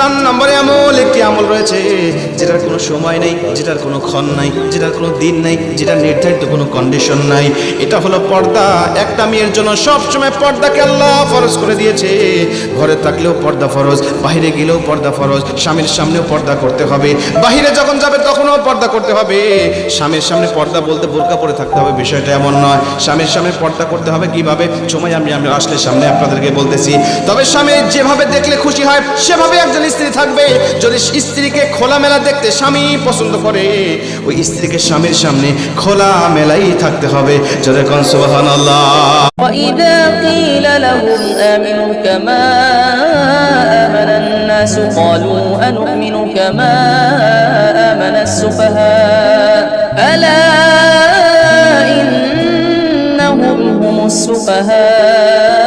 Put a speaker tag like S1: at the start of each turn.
S1: 4 নম্বরে আমল, একটি আমল রয়েছে যেটার কোনো সময় নেই, যেটার কোনো ক্ষণ নাই, যেটার কোনো দিন নাই, যেটার নির্ধারিত কোনো কন্ডিশন নাই। এটা হলো পর্দা। একটা মেয়ের জন্য সবসময় পর্দাকে আল্লাহ ফরজ করে দিয়েছে। ঘরে থাকলেও পর্দা ফরজ, বাইরে গেলেও পর্দা ফরজ, স্বামীর সামনেও পর্দা করতে হবে, বাইরে যখন যাবে তখনও পর্দা করতে হবে। স্বামীর সামনে পর্দা বলতে বোরকা পরে থাকতে হবে বিষয়টা এমন নয়। স্বামীর সামনে পর্দা করতে হবে কিভাবে, সময় আমি আসলে সামনে আপনাদেরকে বলতেছি। তবে স্বামী যেভাবে দেখলে খুশি হয় সেভাবে একজন স্ত্রী থাকবে। যদি স্ত্রীকে খোলামেলা দেখতে স্বামী পছন্দ করে, ওই স্ত্রীকে স্বামীর সামনে খোলামেলাই থাকতে হবে। জোরে কোন সুবহানাল্লাহ।
S2: وإذا قيل لهم آمنوا كما آمن الناس قالوا أنؤمن كما آمن السفهاء ألا إنهم هم السفهاء